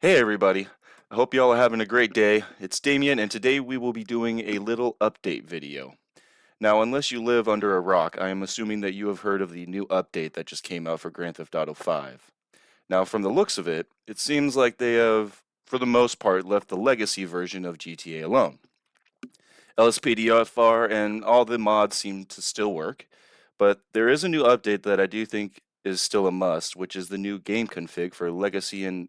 Hey everybody, I hope you all are having a great day. It's Damien and today we will be doing a little update video. Now unless you live under a rock, I am assuming that you have heard of the new update that just came out for Grand Theft Auto 5. Now from the looks of it, it seems like they have, for the most part, left the legacy version of GTA alone. LSPDFR and all the mods seem to still work, but there is a new update that I do think is still a must, which is the new game config for legacy and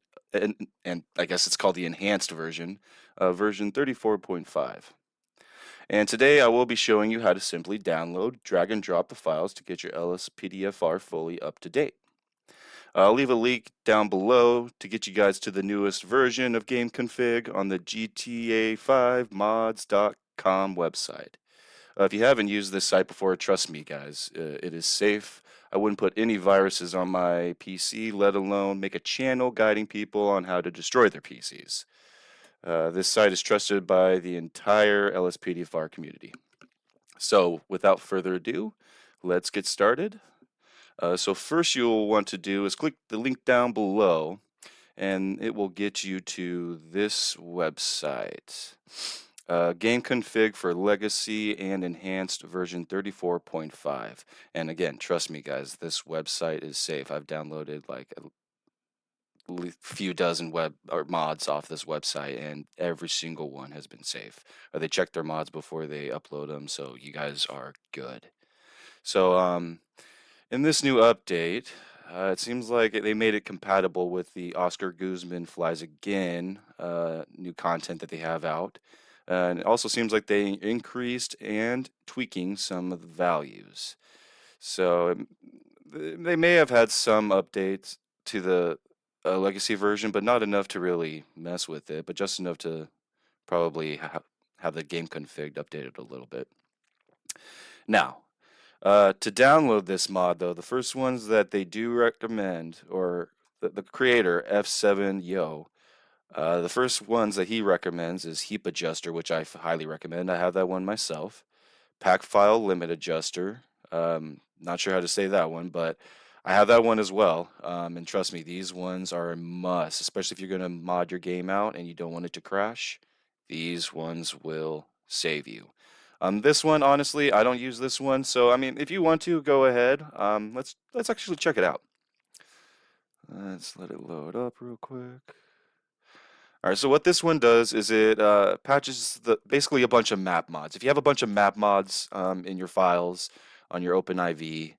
I guess it's called the enhanced version, version 34.5. And today I will be showing you how to simply download, drag and drop the files to get your LSPDFR fully up to date. I'll leave a link down below to get you guys to the newest version of GameConfig on the GTA5mods.com website. If you haven't used this site before, trust me guys, it is safe. I wouldn't put any viruses on my PC, let alone make a channel guiding people on how to destroy their PCs. This site is trusted by the entire LSPDFR community. So without further ado, let's get started. So first you'll want to do is click the link down below and it will get you to this website. Game config for legacy and enhanced version 34.5. And again, trust me guys, this website is safe. I've downloaded like a few dozen web or mods off this website and every single one has been safe. They check their mods before they upload them, so you guys are good. So in this new update, it seems like they made it compatible with the Oscar Guzman Flies Again new content that they have out. And it also seems like they increased and tweaking some of the values. So they may have had some updates to the legacy version, but not enough to really mess with it, but just enough to probably have the game config updated a little bit. Now, to download this mod, though, the first ones that they do recommend, or the creator, F7Yo, the first ones that he recommends is Heap Adjuster, which I highly recommend. I have that one myself. Pack File Limit Adjuster. Not sure how to say that one, but I have that one as well. And trust me, these ones are a must, especially if you're going to mod your game out and you don't want it to crash. These ones will save you. This one, honestly, I don't use this one, so I mean, if you want to, go ahead. Let's actually check it out. Let's let it load up real quick. All right, so what this one does is it patches basically a bunch of map mods. If you have a bunch of map mods in your files on your OpenIV,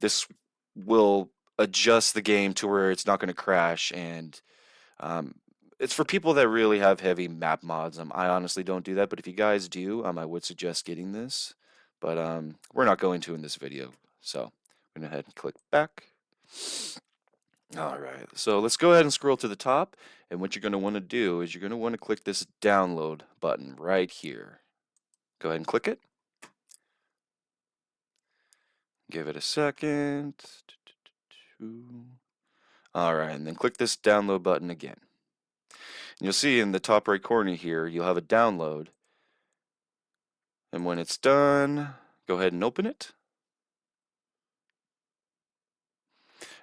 this will adjust the game to where it's not going to crash, and it's for people that really have heavy map mods. I honestly don't do that, but if you guys do, I would suggest getting this. But we're not going to in this video, so I'm going to go ahead and click back. All right, so let's go ahead and scroll to the top, and what you're going to want to do is you're going to want to click this download button right here. Go ahead and click it. Give it a second. All right, and then click this download button again. And you'll see in the top right corner here, you'll have a download. And when it's done, go ahead and open it.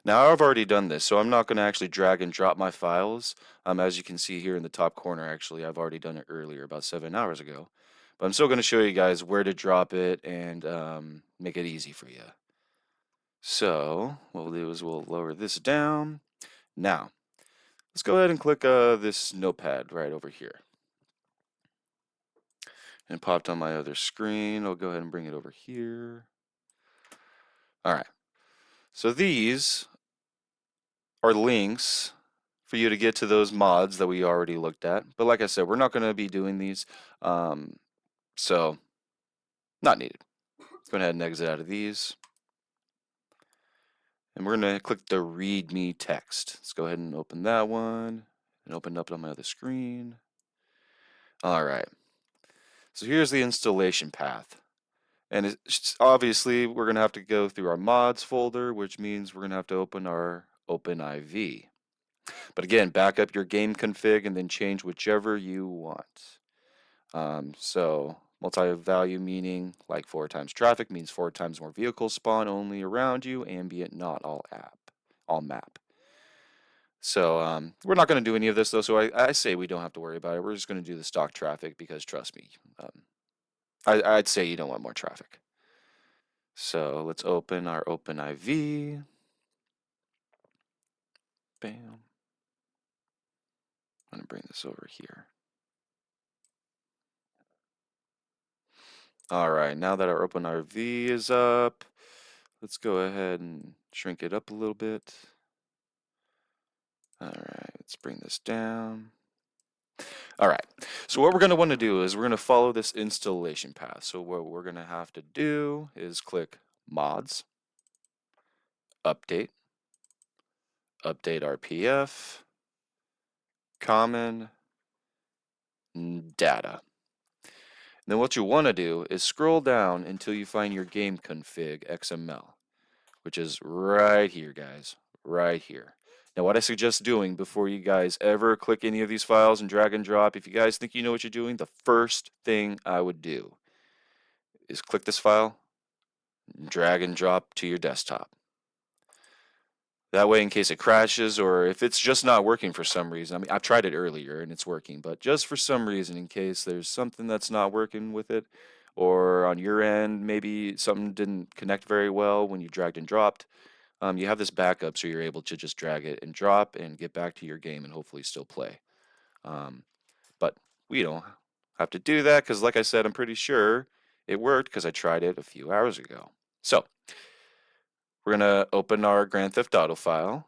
Now I've already done this, so I'm not going to actually drag and drop my files. As you can see here in the top corner, actually, I've already done it earlier, about 7 hours ago. But I'm still going to show you guys where to drop it and make it easy for you. So what we'll do is we'll lower this down. Now, let's go ahead and click this notepad right over here. And it popped on my other screen. I'll go ahead and bring it over here. All right. So these are links for you to get to those mods that we already looked at. But like I said, we're not going to be doing these. So not needed. Let's go ahead and exit out of these. And we're going to click the README text. Let's go ahead and open that one and open it up on my other screen. All right. So here's the installation path. And it's obviously we're going to have to go through our mods folder, which means we're going to have to open our OpenIV. But again, back up your game config and then change whichever you want. So Multi-value meaning like 4 times traffic means 4 times more vehicles spawn only around you. Ambient, not all map. So we're not going to do any of this though. So I say we don't have to worry about it. We're just going to do the stock traffic because trust me, I'd say you don't want more traffic. So let's open our OpenIV. Bam. I'm going to bring this over here. All right, now that our OpenIV is up, let's go ahead and shrink it up a little bit. All right, let's bring this down. All right, so what we're going to want to do is we're going to follow this installation path. So what we're going to have to do is click Mods, Update, Update RPF, Common, Data. And then what you want to do is scroll down until you find your GameConfig XML, which is right here, guys, right here. Now, what I suggest doing before you guys ever click any of these files and drag and drop, if you guys think you know what you're doing, the first thing I would do is click this file, drag and drop to your desktop. That way, in case it crashes or if it's just not working for some reason, I mean, I've tried it earlier and it's working, but just for some reason, in case there's something that's not working with it, or on your end, maybe something didn't connect very well when you dragged and dropped, you have this backup so you're able to just drag it and drop and get back to your game and hopefully still play. But we don't have to do that because, like I said, I'm pretty sure it worked because I tried it a few hours ago. So we're going to open our Grand Theft Auto file,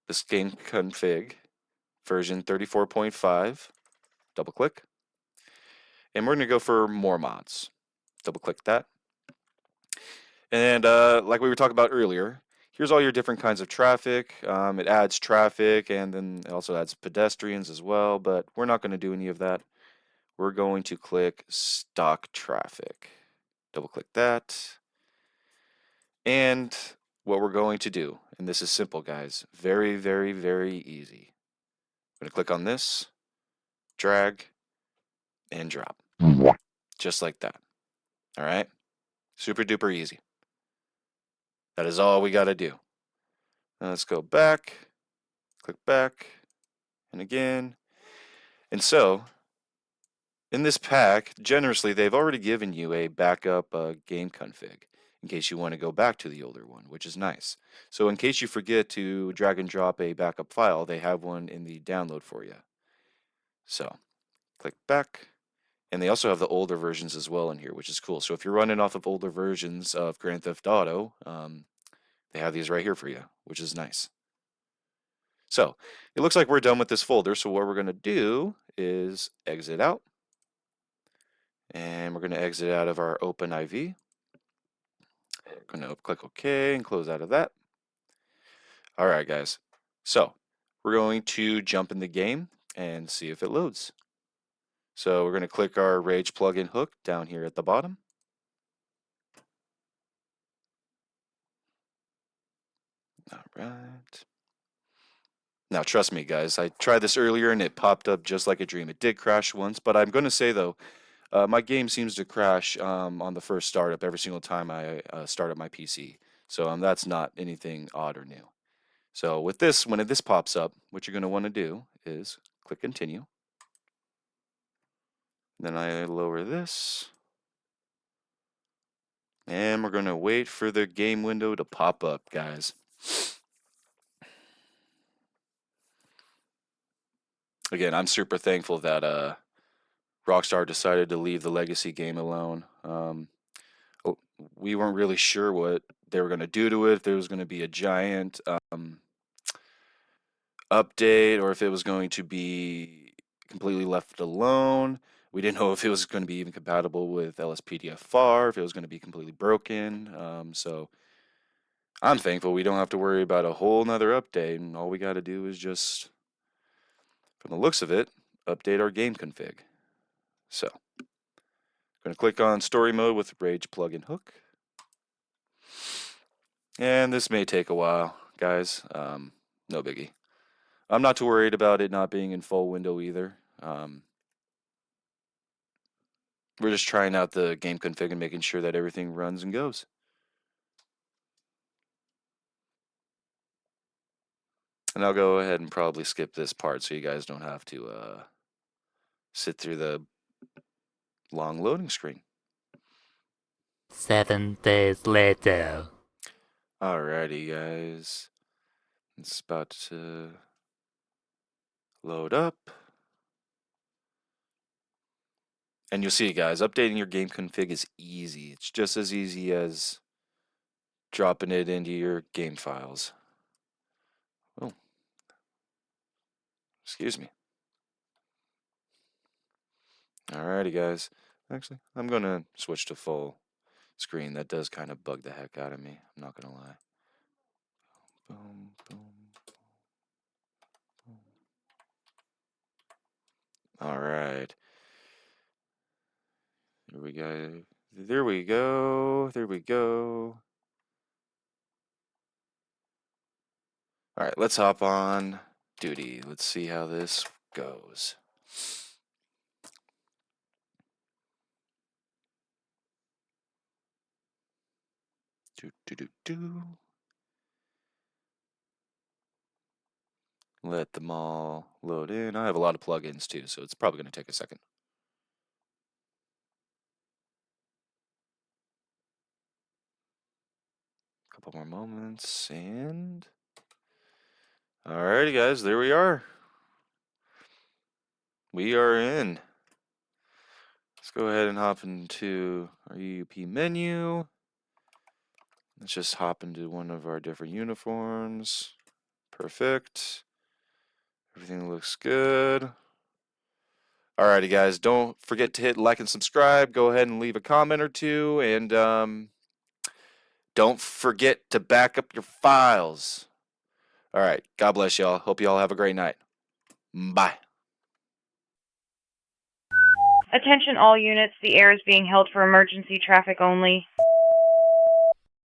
this GameConfig version 34.5, double click, and we're going to go for more mods. Double click that. And like we were talking about earlier, here's all your different kinds of traffic. It adds traffic and then it also adds pedestrians as well, but we're not going to do any of that. We're going to click stock traffic. Double click that. And what we're going to do, and this is simple, guys, very, very, very easy. I'm going to click on this, drag, and drop. Just like that. All right? Super duper easy. That is all we got to do. Now let's go back, click back, and again. And so, in this pack, generously, they've already given you a backup game config in case you want to go back to the older one, which is nice. So in case you forget to drag and drop a backup file, they have one in the download for you. So click back. And they also have the older versions as well in here, which is cool. So if you're running off of older versions of Grand Theft Auto, they have these right here for you, which is nice. So it looks like we're done with this folder. So what we're going to do is exit out. And we're going to exit out of our OpenIV. We're going to click OK and close out of that. All right, guys. So we're going to jump in the game and see if it loads. So we're going to click our Rage plugin hook down here at the bottom. All right. Now, trust me, guys, I tried this earlier and it popped up just like a dream. It did crash once, but I'm going to say, though, my game seems to crash on the first startup every single time I start up my PC. So that's not anything odd or new. So with this, when this pops up, what you're going to want to do is click Continue. Then I lower this. And we're going to wait for the game window to pop up, guys. Again, I'm super thankful that Rockstar decided to leave the legacy game alone. We weren't really sure what they were going to do to it, if there was going to be a giant update or if it was going to be completely left alone. We didn't know if it was going to be even compatible with LSPDFR, if it was going to be completely broken. So I'm thankful we don't have to worry about a whole nother update, and all we got to do is just, from the looks of it, update our game config. So I'm going to click on story mode with Rage plugin hook. And this may take a while, guys. No biggie. I'm not too worried about it not being in full window either. We're just trying out the game config and making sure that everything runs and goes. And I'll go ahead and probably skip this part so you guys don't have to sit through the long loading screen. 7 days later. Alrighty, guys. It's about to load up. And you'll see, guys, updating your game config is easy. It's just as easy as dropping it into your game files. Oh, excuse me. Alrighty, guys. Actually, I'm going to switch to full screen. That does kind of bug the heck out of me. I'm not going to lie. Boom, boom, boom. Alright. Here we go. There we go. There we go. Alright, let's hop on duty. Let's see how this goes. Let them all load in. I have a lot of plugins too, so it's probably going to take a second. Couple more moments, and alrighty, guys, there we are. We are in. Let's go ahead and hop into our UUP menu. Let's just hop into one of our different uniforms. Perfect. Everything looks good. Alrighty, guys, don't forget to hit like and subscribe. Go ahead and leave a comment or two, and don't forget to back up your files. All right. God bless y'all. Hope y'all have a great night. Bye. Attention all units, the air is being held for emergency traffic only.